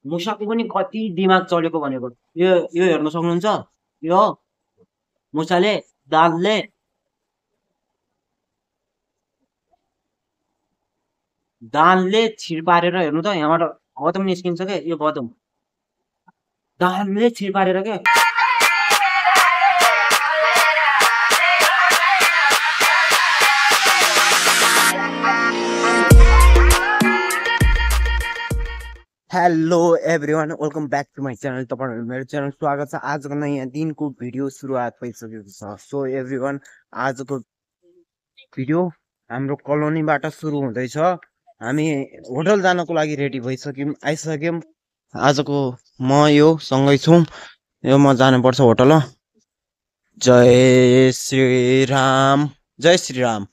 मुसाको पनि कति दिमाग चलेको भनेको। यो हेर्न सक्नुहुन्छ? यो मुसाले दाँतले छिर पारेर हेर्नु त यहाँबाट गौतम निस्किन्छ के यो गौतम। दाँतले छिर पारेर के। Hello everyone, welcome back to my channel. तपाईँहरू मेरो च्यानल स्वागत छ। आजको नयाँ दिनको भिडियो सुरुवात भइसकेको छ। सो एभ्रिवान, आजको भिडियो हाम्रो कलोनीबाट सुरु हुँदैछ। हामी होटल जानको लागि रेडी आइसक्यौँ। आजको म यो सँगै छु। यो म जानुपर्छ होटल। जय श्रीराम, जय श्रीराम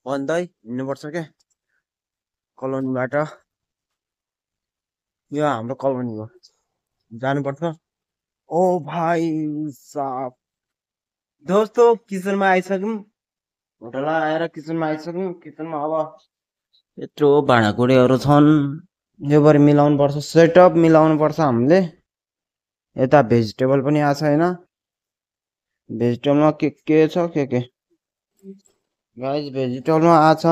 भन्दै हिँड्नुपर्छ क्या कलोनीबाट। यो हाम्रो कलोनी हो, जानुपर्छ। ओ भाइ साहब, दोस्तों किचनमा आइसक्यौँ। होटल आएर किचनमा आइसक्यौँ। किचनमा अब यत्रो भाँडाकुँडाहरू छन्, यो बरु मिलाउनु पर्छ, सेटअप मिलाउनु पर्छ हामीले। यता भेजिटेबल पनि आएको छ होइन, भेजिटेबलमा के छ के गाइस, भेजिटेबलमा आएको छ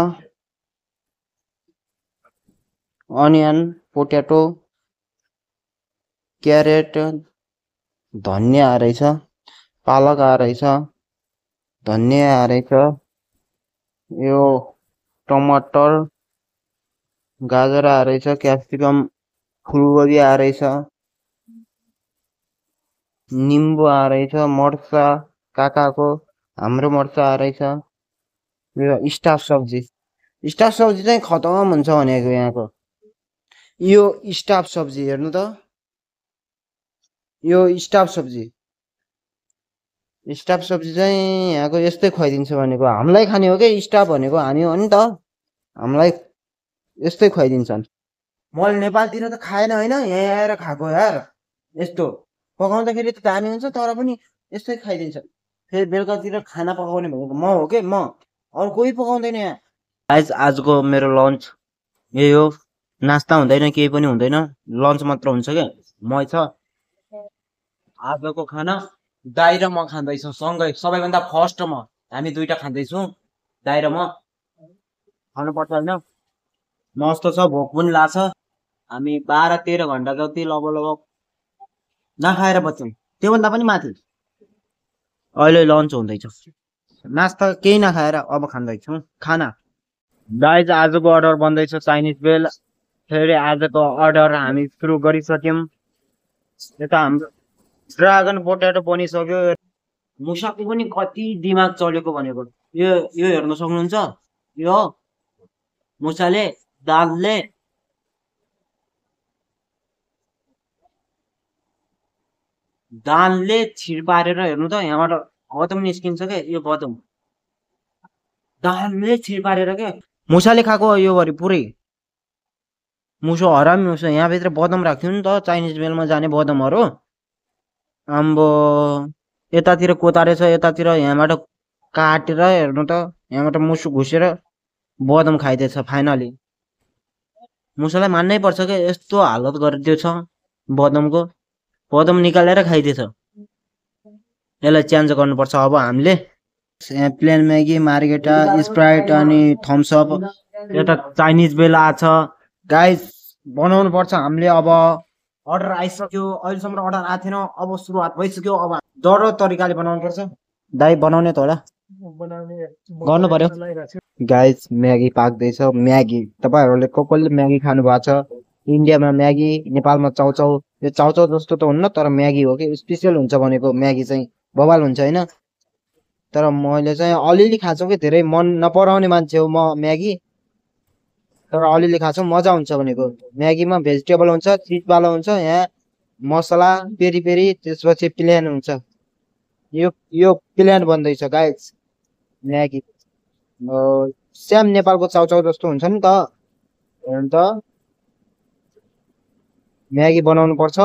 अनियन, पोट्याटो, क्यारेट, धनियाँ आएछ, पालक आएछ, धनियाँ आएछ, यो टमाटर, गाजर आएछ, क्याप्सिकम, फुलकोपी आएछ, निम्बु आएछ, मर्चा काकाको, हाम्रो मर्चा आएछ। यो स्टाफ सब्जी चाहिँ खतम हुन्छ भनेको यहाँको। यो स्टाफ सब्जी हेर्नु त, यो स्टाफ सब्जी चाहिँ यहाँको यस्तै खुवाइदिन्छ भनेको। हामीलाई खाने हो कि स्टाफ भनेको हामी हो नि त, हामीलाई यस्तै खुवाइदिन्छन्। मैले नेपालतिर त खाएन होइन, यहाँ आएर खाएको यार। यस्तो पकाउँदाखेरि त दामी हुन्छ, तर पनि यस्तै खाइदिन्छ। फेरि बेलुकातिर खाना पकाउने भनेको म हो कि, म, अरू कोही पकाउँदैन यहाँ। आजको मेरो लन्च यही हो। नास्ता हुँदैन, केही पनि हुँदैन, लन्च मात्र हुन्छ क्या। मै छ आजको खाना, दाइ र म खाँदैछौँ सँगै। सबैभन्दा फर्स्ट हामी दुईटा खाँदैछौँ, दाइ र म। खानुपर्छ होइन, मस्त छ, भोक पनि लाग्छ। हामी 12-13 घन्टा जति लगभग नखाएर बस्छौँ, त्योभन्दा पनि माथि। अहिले लन्च हुँदैछ, नास्ता केही नखाएर अब खाँदैछौँ खाना। गाइज, आजको अर्डर बन्दैछ चाइनिज बेल। फेरि आजको अर्डर हामी सुरु गरिसक्यौँ। यता हाम्रो ड्रागन पोट्याटो बनिसक्यो। मुसाको पनि कति दिमाग चलेको भनेको। यो हेर्न सक्नुहुन्छ? यो मुसाले दाँतले छिर पारेर हेर्नु त यहाँबाट गौतम निस्किन्छ क्या यो गौतम। दाँतले छिर पारेर क्या मुसाले खाएको यो भरि पुरै। मुसो हरामी मुसो, यहाँभित्र बदम राख्थ्यो नि त चाइनिज बेलमा जाने बदमहरू। आम्बो, यतातिर कोतारे छ, यतातिर यहाँबाट काटेर हेर्नु त, यहाँबाट मुसो घुसेर बदम खाइदिएछ फाइनली। मुसालाई मान्नै पर्छ क्या, यस्तो हालत गरिदियो छ बदमको। बदम निकालेर खाइदिएछ। यसलाई चेन्ज गर्नुपर्छ अब हामीले। प्लेन म्यागी, मार्गेटा, स्प्राइट अनि थम्स अप। यता चाइनिज बेल आछ। गाइस, बनाउनु पर्छ हामीले अब। अर्डर आइसक्यो, अहिलेसम्म अर्डर आएको थिएन, अब सुरुवात भइसक्यो। अब डर तरिकाले बनाउनु पर्छ। दाइ बनाउने त होला, गर्नु पर्यो। Guys, Maggi पाक्दैछ। म्यागी तपाईँहरूले कसले म्यागी खानु भएको छ? इन्डियामा म्यागी, नेपालमा चाउचाउ। यो चाउचाउ जस्तो त हुन्न, तर म्यागी हो कि, स्पेसियल हुन्छ भनेको। म्यागी चाहिँ बवाल हुन्छ होइन, तर मैले चाहिँ अलिअलि खान्छु कि, धेरै मन नपराउने मान्छे हो म म्यागी, तर अलिअलि खान्छु, मजा हुन्छ भनेको। म्यागीमा भेजिटेबल हुन्छ, चिजवाला हुन्छ, यहाँ मसला पेरी पेरी, त्यसपछि प्लेन हुन्छ। यो प्लेन बन्दैछ गाइस म्यागी। सेम नेपालको चाउचाउ जस्तो हुन्छ नि त। हेर्नु त, म्यागी बनाउनु पर्छ,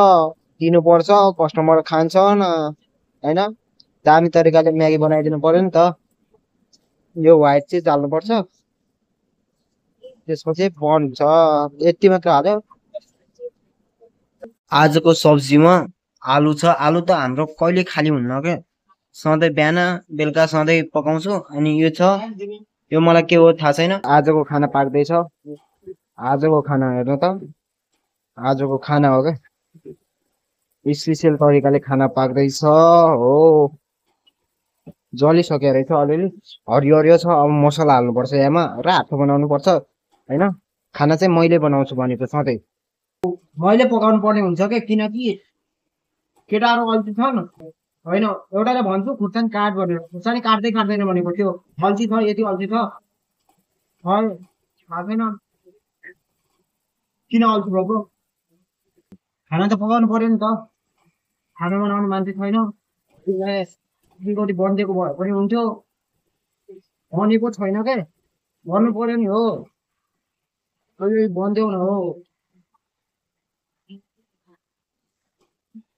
दिनु पर्छ, कस्टमर खान्छन् होइन। दामी तरिकाले म्यागी बनाइदिनु पर्यो नि त। यो व्हाइट चिज हाल्नुपर्छ, त्यसपछि बन्छ। यति मात्र हाल्यो। आजको सब्जीमा आलु छ। आलु त हाम्रो कहिले खाली हुन्न के, सधैँ बिहान बेलुका सधैँ पकाउँछु। अनि यो छ, यो मलाई के हो थाहा छैन। आजको खाना पाक्दैछ। आजको खाना हेर्नु त, आजको खाना हो क्या, स्पेसियल तरिकाले खाना पाक्दैछ हो। जलिसक्यो रहेछ अलिअलि, हरियो हरियो छ। अब मसला हाल्नुपर्छ यामा, रातो बनाउनु पर्छ होइन। खाना चाहिँ मैले बनाउँछु भनेको सधैँ मैले पकाउनु पर्ने हुन्छ क्या, किनकि केटाहरू अल्छी छन् होइन। एउटाले भन्छु खुर्सानी काट भनेर, खुर्सानी काट्दै काट्दैन भनेको त्यो अल्छी छ। यति अल्छी छ थाहा छैन किन अल्छी भएको। खाना त पकाउनु पर्यो नि त, खाना बनाउने मान्छे छैन। अलिकति बनिदिएको भए पनि हुन्थ्यो, बनेको छैन क्या, गर्नु पर्यो नि हो। बनिदेऊ न हो,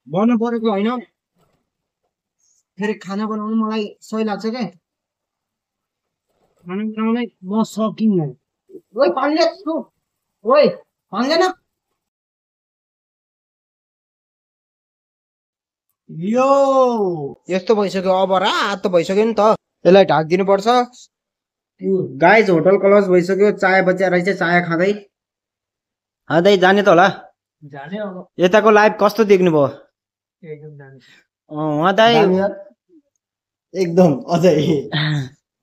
बन्नु परेको होइन। फेरि खाना बनाउनु मलाई सही लाग्छ क्या, खाना बनाउनै म सकिन्न। ओइ पानी ओइ पानी न यो यस्तो भइसक्यो। अब रातो भइसक्यो नि त, यसलाई ढाकिदिनु पर्छ। गाइज होटल क्लोज भइसक्यो, चाय बचिया रहेछ, चाय खाँदै खाँदै जाने त होला। यताको लाइभ कस्तो देख्नुभयो? उहाँ दाइ एकदम अझै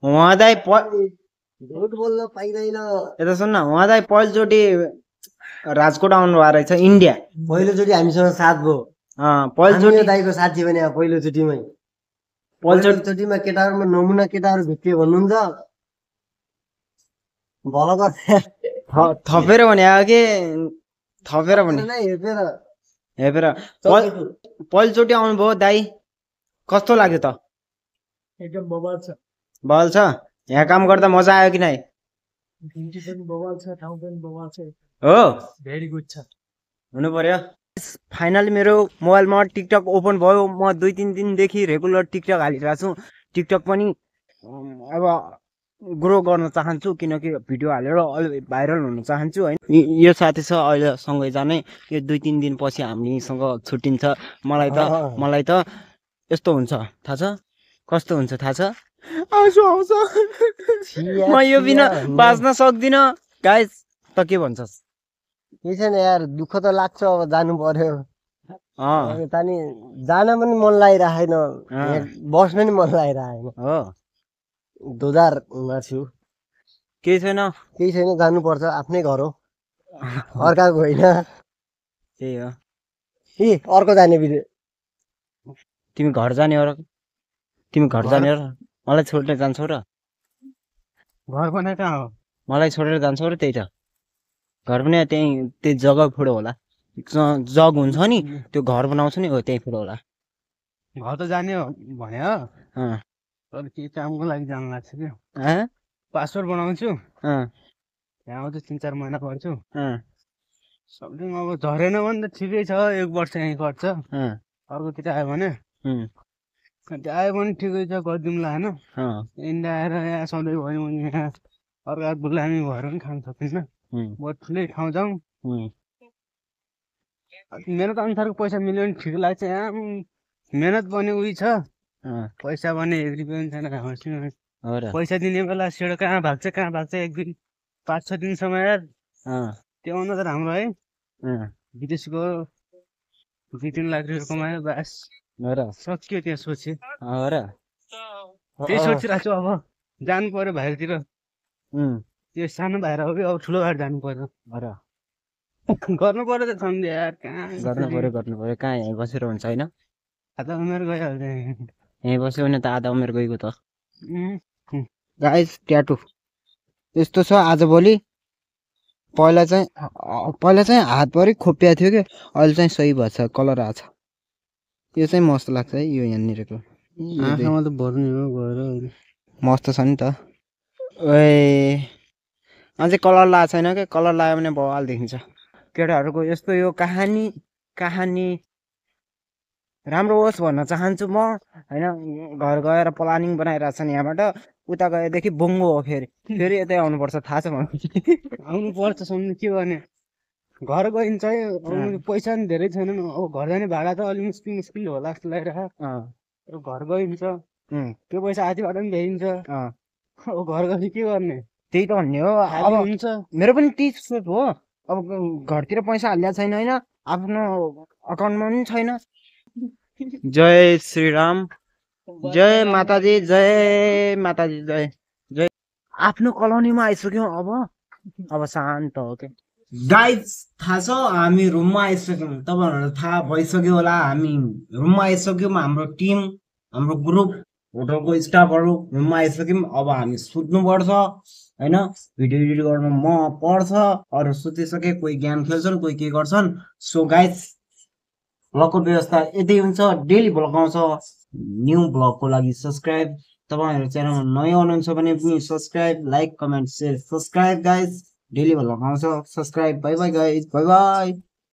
उहाँ दाइ झुट बोल्न पाइँदैन। यता सुन न, उहाँ दाइ पहिलोचोटि राजकोट आउनु भएको रहेछ, इन्डिया। पहिलोचोटि हामीसँग साथ भयो। पहिलोचोटि दाइको साथी भने पहिलोचोटिमै, पहिलोचोटिमा केटाहरूमा नमुना केटाहरू भेटियो भन्नुहुन्छ। भल थपेर भने के थपेर भने हेपेर पहिलोचोटि आउनुभयो दाइ, कस्तो लाग्यो त? एकदम बवाल छ। बवाल छ। यहाँ काम गर्दा मजा आयो कि नै? बवाल छ, ठाउँ पनि बवाल छ हो, भेरी गुड छ, हुनु पर्यो। फाइनली मेरो मोबाइलमा टिकटक ओपन भयो। म 2-3 दिनदेखि रेगुलर टिकटक हालिरहेको छु। टिकटक पनि अब ग्रो गर्न चाहन्छु, किनकि भिडियो हालेर अलि भाइरल हुन चाहन्छु होइन। यो साथी छ अहिले सँगै जाने, यो 2-3 दिनपछि हामीसँग छुट्टिन्छ। मलाई त यस्तो हुन्छ थाहा छ, कस्तो हुन्छ थाहा छ, आउँछु आउँछ। म यो बिना बाँच्न सक्दिनँ। गाइस त के भन्छस्? केही छैन यार, दुःख त लाग्छ, अब जानु पर्यो। तानी जान पनि मन लागिरहेन, बस्न नि मन लागिरहेन हो। दोधारमा छु। केही छैन, केही छैन, जानुपर्छ, आफ्नै घर हो, अर्काको होइन। त्यही हो। ए अर्को जाने बित्तिकै तिमी घर जाने हो र? तिमी घर जाने हो र? मलाई छोडेर जान्छौ र? घर बनाए कहाँ हो? मलाई छोडेर जान्छौ र? त्यही त घर पनि त्यही जग्गा फुडो होला, जग हुन्छ नि, त्यो घर बनाउँछु नि, हो त्यही फुडो होला। घर त जाने हो भने तर के कामको लागि जानु लाग्छ कि, पासपोर्ट बनाउँछु, यहाँ आउँछु, 3-4 महिना गर्छु, समथिङ। अब झरेन भने त ठिकै छ, 1 वर्ष यहीँ गर्छ, अर्कोतिर आयो भने आयो भने ठिकै छ, गरिदिउँला होइन। इन्डिया आएर यहाँ सधैँ भयो भने यहाँ अर्का गुलामी भएर पनि खान सकिन्न। बहुत ठुलै ठाउँ जाउँ, मेहनत अनुसारको पैसा मिल्यो भने ठिक लाग्छ। यहाँ मेहनत पनि उही छ, पैसा भने हेरी पनि छैन। पैसा दिने बेला सेडो कहाँ भाग्छ 1 दिन 5-6 दिनसम्म यार, त्यो भन्दा त राम्रो है विदेशको 2-3 लाख रुपियाँ कमायो बास, सक्यो। त्यहाँ सोचे त्यही सोचिरहेको छु। अब जानु पर्यो बाहिरतिर, त्यो सानो बाहिर हो कि अब ठुलो बाहिर जानु पर्यो, गर्नु पर्यो त सम्झे यार। कहाँ गर्नु पर्यो, कहाँ यहीँ बसेर हुन्छ होइन? आधा उमेर गइहाल्छ यहीँ बस्यो भने त आधा उमेर गएको त। गाइस ट्याटु यस्तो छ आजभोलि। पहिला चाहिँ हातभरि खोपिया थियो कि, अहिले चाहिँ सही भएको छ, कलर आएको छ। यो चाहिँ मस्त लाग्छ है, यो यहाँनिरको आँखामा त भर्ने हो गएर, मस्त छ नि त। ए अझै कलर लगाएको छैन क्या, कलर लगायो भने बवाल देखिन्छ। केटाहरूको यस्तो यो कहानी राम्रो होस् भन्न चाहन्छु म होइन। घर गएर प्लानिङ बनाइरहेको छन्, यहाँबाट उता गएदेखि बङ्गो हो, फेरि यतै आउनुपर्छ, थाहा छ मलाई। आउनु पर्छ सम्झनु, के गर्ने, घर गइन्छ है, अब पैसा नि धेरै छैन, अब घर जाने भाडा त अलिक मुस्किल होला जस्तो लागिरहेको। घर गइन्छ, त्यो पैसा आधी बाटो पनि भ्याइन्छ। अब घर गएर के गर्ने, त्यही त भन्ने हो। अब हुन्छ मेरो पनि त्यही सोच हो। अब घरतिर पैसा हालिया छैन होइन, आफ्नो अकाउन्टमा पनि छैन। जय श्रीराम, जय माताजी, जय माताजी, जय जय। आफ्नो कलोनीमा आइसक्यौँ। अब शान्त हो के गाइज। थाहा छ हामी रुममा आइसक्यौँ, तपाईँहरूलाई थाहा भइसक्यो होला। हामी रुममा आइसक्यौँ, हाम्रो टिम, हाम्रो ग्रुप, होटलको स्टाफहरू रुममा आइसक्यौँ। अब हामी सुत्नुपर्छ होइन, भिडियो एडिट गर्न म पर्छ। अरू सुतिसके, कोही गेम खेल्छन्, कोही के गर्छन्। सो गाइज, ब्लगको व्यवस्था यति हुन्छ। डेली ब्लग आउँछ। न्यू ब्लगको लागि सब्सक्राइब, तपाईँहरू च्यानलमा नयाँ हुनुहुन्छ भने पनि subscribe, like, comment, share, subscribe guys. Daily blog आउँछ, subscribe. By by guys, by by.